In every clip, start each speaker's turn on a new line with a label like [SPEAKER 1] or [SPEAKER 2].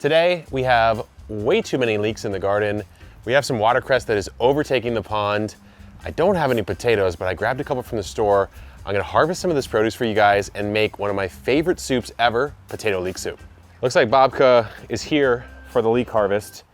[SPEAKER 1] Today, we have way too many leeks in the garden. We have some watercress that is overtaking the pond. I don't have any potatoes, but I grabbed a couple from the store. I'm gonna harvest some of this produce for you guys and make one of my favorite soups ever, potato leek soup. Looks like Babka is here for the leek harvest.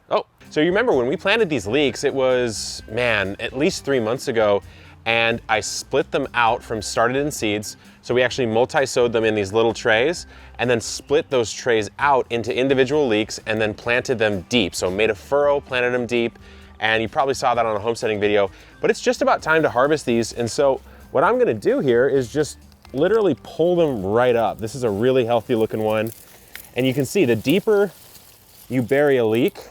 [SPEAKER 1] Oh, so you remember when we planted these leeks, it was, man, at least 3 months ago, and I split them out from started in seeds. So we actually multi-sowed them in these little trays and then split those trays out into individual leeks and then planted them deep. So made a furrow, planted them deep, and you probably saw that on a homesteading video, but it's just about time to harvest these. And so what I'm gonna do here is just literally pull them right up. This is a really healthy looking one. And you can see the deeper you bury a leek,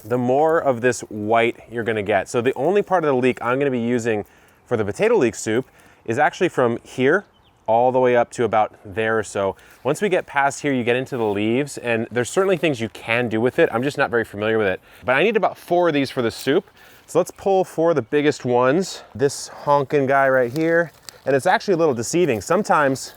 [SPEAKER 1] the more of this white you're gonna get. So the only part of the leek I'm gonna be using for the potato leek soup is actually from here all the way up to about there or so. Once we get past here, you get into the leaves, and there's certainly things you can do with it. I'm just not very familiar with it. But I need about 4 of these for the soup. So let's pull 4 of the biggest ones. This honking guy right here. And it's actually a little deceiving. Sometimes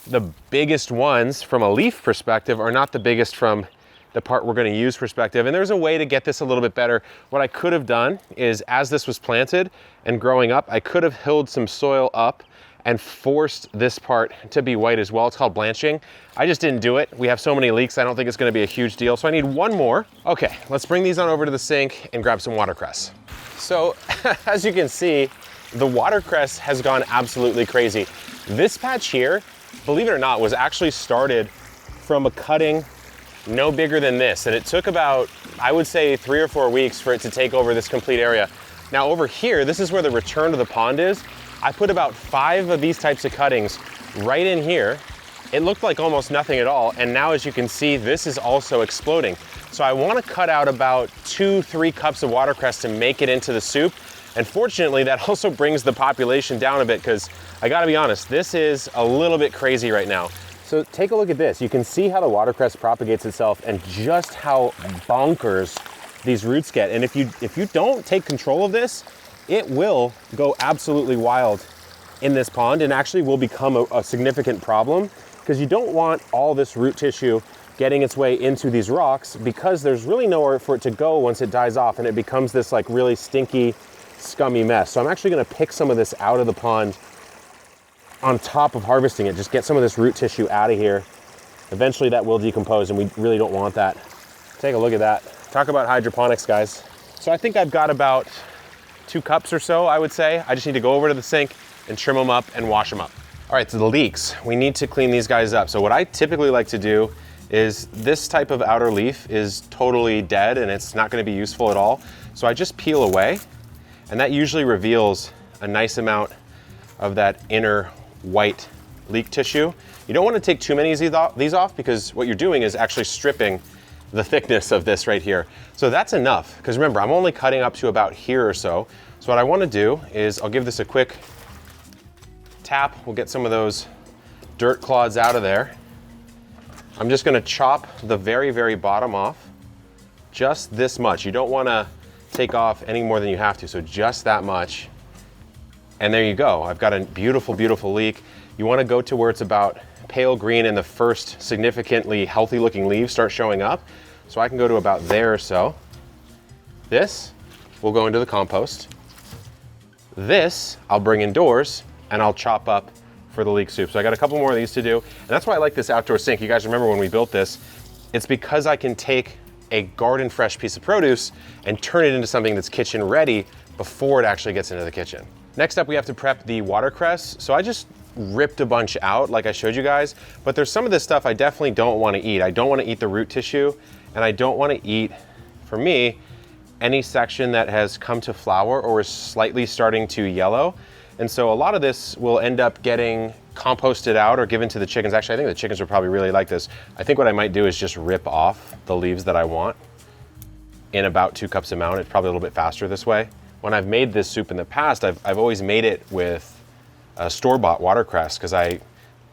[SPEAKER 1] the biggest ones from a leaf perspective are not the biggest from the part we're gonna use perspective. And there's a way to get this a little bit better. What I could have done is, as this was planted and growing up, I could have hilled some soil up and forced this part to be white as well. It's called blanching. I just didn't do it. We have so many leeks, I don't think it's gonna be a huge deal. So I need 1 more. Okay, let's bring these on over to the sink and grab some watercress. So as you can see, the watercress has gone absolutely crazy. This patch here, believe it or not, was actually started from a cutting no bigger than this. And it took about, I would say, 3 or 4 weeks for it to take over this complete area. Now over here, this is where the return to the pond is. I put about 5 of these types of cuttings right in here. It looked like almost nothing at all. And now, as you can see, this is also exploding. So I want to cut out about 2-3 cups of watercress to make it into the soup. And fortunately, that also brings the population down a bit, because I gotta be honest, this is a little bit crazy right now. So take a look at this. You can see how the watercress propagates itself and just how bonkers these roots get. And if you don't take control of this, it will go absolutely wild in this pond and actually will become a significant problem, because you don't want all this root tissue getting its way into these rocks, because there's really nowhere for it to go once it dies off, and it becomes this like really stinky, scummy mess. So I'm actually gonna pick some of this out of the pond on top of harvesting it, just get some of this root tissue out of here. Eventually that will decompose, and we really don't want that. Take a look at that. Talk about hydroponics, guys. So I think I've got about 2 cups or so, I would say. I just need to go over to the sink and trim them up and wash them up. All right, so the leeks, we need to clean these guys up. So what I typically like to do is, this type of outer leaf is totally dead and it's not gonna be useful at all. So I just peel away, and that usually reveals a nice amount of that inner white leek tissue. You don't want to take too many of these off, because what you're doing is actually stripping the thickness of this right here. So that's enough, because remember, I'm only cutting up to about here or so. So what I want to do is, I'll give this a quick tap. We'll get some of those dirt clods out of there. I'm just going to chop the very, very bottom off, just this much. You don't want to take off any more than you have to, so just that much. And there you go. I've got a beautiful, beautiful leek. You want to go to where it's about pale green and the first significantly healthy looking leaves start showing up. So I can go to about there or so. This will go into the compost. This I'll bring indoors and I'll chop up for the leek soup. So I got a couple more of these to do. And that's why I like this outdoor sink. You guys remember when we built this, it's because I can take a garden fresh piece of produce and turn it into something that's kitchen ready before it actually gets into the kitchen. Next up, we have to prep the watercress. So I just ripped a bunch out like I showed you guys, but there's some of this stuff I definitely don't want to eat. I don't want to eat the root tissue, and I don't want to eat, for me, any section that has come to flower or is slightly starting to yellow. And so a lot of this will end up getting composted out or given to the chickens. Actually, I think the chickens would probably really like this. I think what I might do is just rip off the leaves that I want in about 2 cups amount. It's probably a little bit faster this way. When I've made this soup in the past, I've always made it with store-bought watercress, because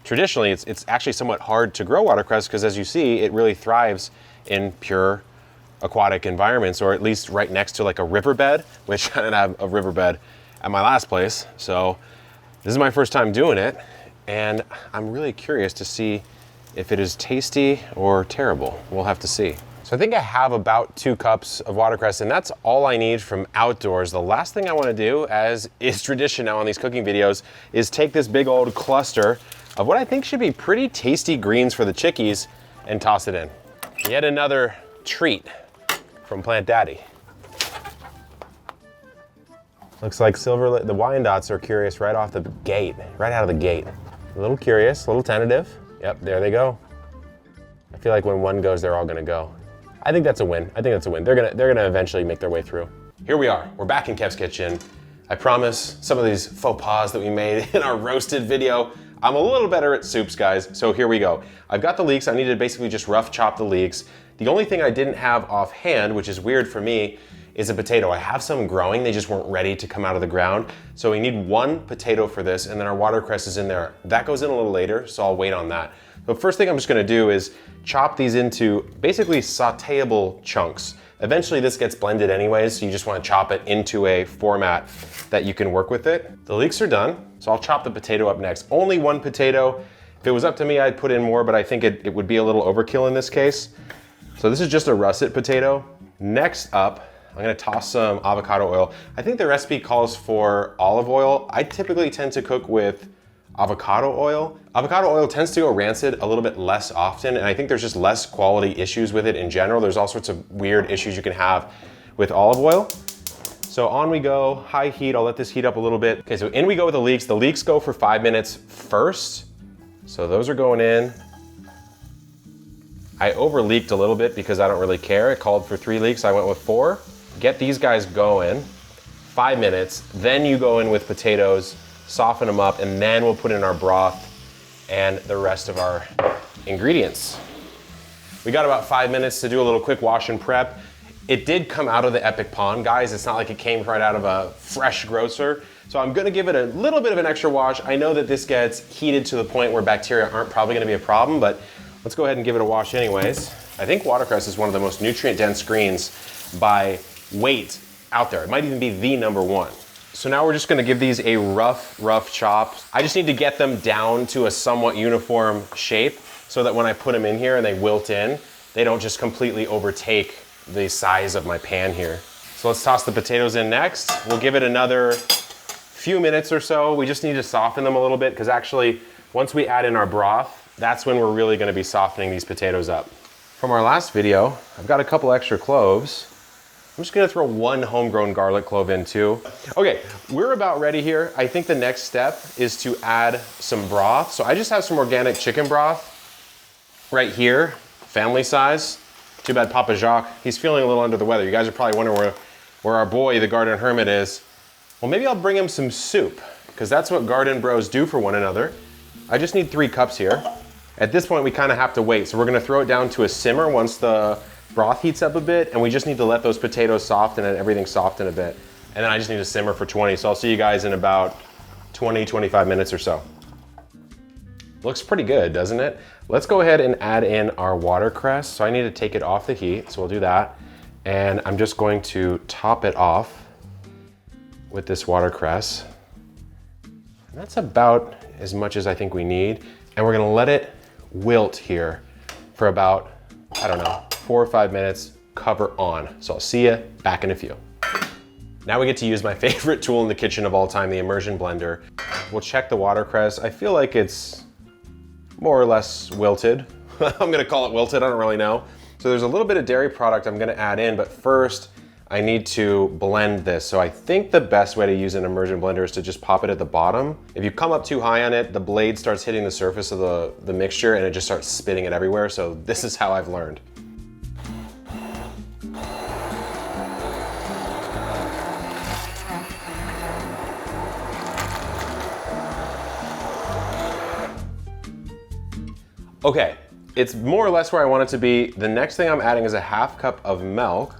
[SPEAKER 1] traditionally it's actually somewhat hard to grow watercress, because as you see, it really thrives in pure aquatic environments, or at least right next to like a riverbed, which I didn't have a riverbed at my last place. So this is my first time doing it, and I'm really curious to see if it is tasty or terrible. We'll have to see. So I think I have about 2 cups of watercress, and that's all I need from outdoors. The last thing I want to do, as is tradition now on these cooking videos, is take this big old cluster of what I think should be pretty tasty greens for the chickies and toss it in. Yet another treat from Plant Daddy. Looks like Silver, the Wyandottes are curious right off the gate, right out of the gate. A little curious, a little tentative. Yep, there they go. I feel like when one goes, they're all gonna go. I think that's a win. I think that's a win. They're gonna eventually make their way through. Here we are. We're back in Kev's kitchen. I promise some of these faux pas that we made in our roasted video, I'm a little better at soups, guys. So here we go. I've got the leeks. I need to basically just rough chop the leeks. The only thing I didn't have offhand, which is weird for me, is a potato. I have some growing. They just weren't ready to come out of the ground. So we need 1 potato for this, and then our watercress is in there. That goes in a little later, so I'll wait on that. But first thing I'm just gonna do is chop these into basically sauteable chunks. Eventually this gets blended anyways, so you just wanna chop it into a format that you can work with it. The leeks are done, so I'll chop the potato up next. Only 1 potato. If it was up to me, I'd put in more, but I think it would be a little overkill in this case. So this is just a russet potato. Next up, I'm gonna toss some avocado oil. I think the recipe calls for olive oil. I typically tend to cook with avocado oil. Avocado oil tends to go rancid a little bit less often, and I think there's just less quality issues with it in general. There's all sorts of weird issues you can have with olive oil. So on we go, high heat. I'll let this heat up a little bit. Okay, so in we go with the leeks. The leeks go for 5 minutes first. So those are going in. I over leeked a little bit because I don't really care. It called for 3 leeks, I went with 4. Get these guys going, 5 minutes, then you go in with potatoes, soften them up, and then we'll put in our broth and the rest of our ingredients. We got about 5 minutes to do a little quick wash and prep. It did come out of the Epic Pond, guys. It's not like it came right out of a fresh grocer. So I'm gonna give it a little bit of an extra wash. I know that this gets heated to the point where bacteria aren't probably gonna be a problem, but let's go ahead and give it a wash anyways. I think watercress is one of the most nutrient-dense greens by weight out there. It might even be the #1. So now we're just gonna give these a rough chop. I just need to get them down to a somewhat uniform shape so that when I put them in here and they wilt in, they don't just completely overtake the size of my pan here. So let's toss the potatoes in next. We'll give it another few minutes or so. We just need to soften them a little bit because actually, once we add in our broth, that's when we're really gonna be softening these potatoes up. From our last video, I've got a couple extra cloves. I'm just gonna throw 1 homegrown garlic clove in too. Okay, we're about ready here. I think the next step is to add some broth. So I just have some organic chicken broth right here, family size. Too bad Papa Jacques, he's feeling a little under the weather. You guys are probably wondering where our boy, the garden hermit, is. Well, maybe I'll bring him some soup because that's what garden bros do for one another. I just need 3 cups here. At this point, we kind of have to wait. So we're gonna throw it down to a simmer once the broth heats up a bit, and we just need to let those potatoes soften and everything soften a bit. And then I just need to simmer for 20. So I'll see you guys in about 20, 25 minutes or so. Looks pretty good, doesn't it? Let's go ahead and add in our watercress. So I need to take it off the heat, so we'll do that. And I'm just going to top it off with this watercress. And that's about as much as I think we need. And we're gonna let it wilt here for about, I don't know, 4 or 5 minutes, cover on. So I'll see you back in a few. Now we get to use my favorite tool in the kitchen of all time, the immersion blender. We'll check the watercress. I feel like it's more or less wilted. I'm gonna call it wilted, I don't really know. So there's a little bit of dairy product I'm gonna add in, but first I need to blend this. So I think the best way to use an immersion blender is to just pop it at the bottom. If you come up too high on it, the blade starts hitting the surface of the mixture and it just starts spitting it everywhere. So this is how I've learned. Okay, it's more or less where I want it to be. The next thing I'm adding is a ½ cup of milk.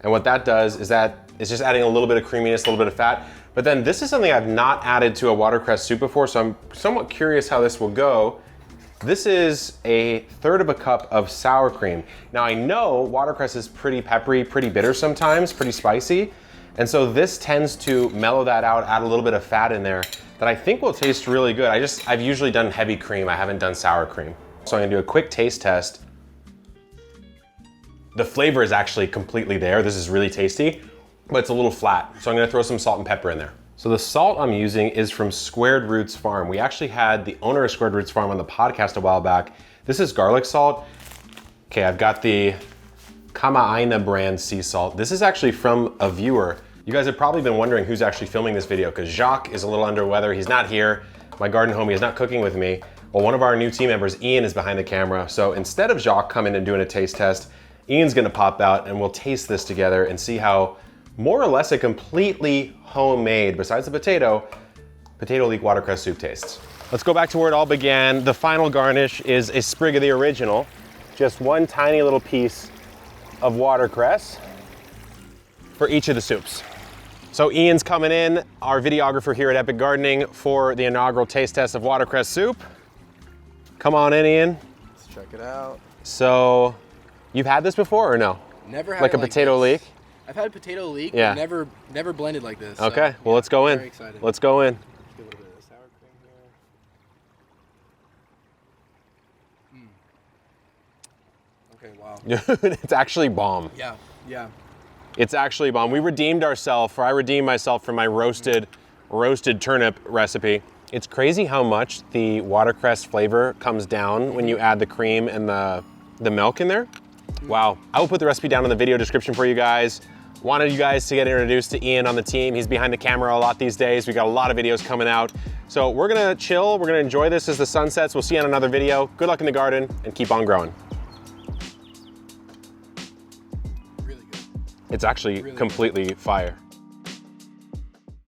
[SPEAKER 1] And what that does is that it's just adding a little bit of creaminess, a little bit of fat. But then this is something I've not added to a watercress soup before, so I'm somewhat curious how this will go. This is a third cup of sour cream. Now I know watercress is pretty peppery, pretty bitter sometimes, pretty spicy. And so this tends to mellow that out, add a little bit of fat in there that I think will taste really good. I've usually done heavy cream, I haven't done sour cream. So I'm gonna do a quick taste test. The flavor is actually completely there. This is really tasty, but it's a little flat. So I'm gonna throw some salt and pepper in there. So the salt I'm using is from Squared Roots Farm. We actually had the owner of Squared Roots Farm on the podcast a while back. This is garlic salt. Okay, I've got the Kamaaina brand sea salt. This is actually from a viewer. You guys have probably been wondering who's actually filming this video because Jacques is a little under weather. He's not here. My garden homie is not cooking with me. Well, one of our new team members, Ian, is behind the camera. So instead of Jacques coming and doing a taste test, Ian's gonna pop out and we'll taste this together and see how more or less a completely homemade, besides the potato leek watercress soup tastes. Let's go back to where it all began. The final garnish is a sprig of the original. Just one tiny little piece of watercress for each of the soups. So Ian's coming in, our videographer here at Epic Gardening, for the inaugural taste test of watercress soup. Come on in, Ian.
[SPEAKER 2] Let's check it out.
[SPEAKER 1] So, you've had this before or no?
[SPEAKER 2] Never had
[SPEAKER 1] like a potato leek?
[SPEAKER 2] I've had potato leek,
[SPEAKER 1] yeah.
[SPEAKER 2] but never blended like this.
[SPEAKER 1] Okay,
[SPEAKER 2] so,
[SPEAKER 1] well, let's go in.
[SPEAKER 2] Very excited.
[SPEAKER 1] Let's go in.
[SPEAKER 2] Let's get a little bit of sour cream here. Okay, wow.
[SPEAKER 1] It's actually bomb.
[SPEAKER 2] Yeah, yeah.
[SPEAKER 1] It's actually bomb. We redeemed ourselves, or I redeemed myself from my roasted turnip recipe. It's crazy how much the watercress flavor comes down when you add the cream and the milk in there. Wow. I will put the recipe down in the video description for you guys. Wanted you guys to get introduced to Ian on the team. He's behind the camera a lot these days. We got a lot of videos coming out. So we're gonna chill, we're gonna enjoy this as the sun sets. We'll see you on another video. Good luck in the garden and keep on growing.
[SPEAKER 2] Really good.
[SPEAKER 1] It's actually
[SPEAKER 2] really
[SPEAKER 1] completely fire.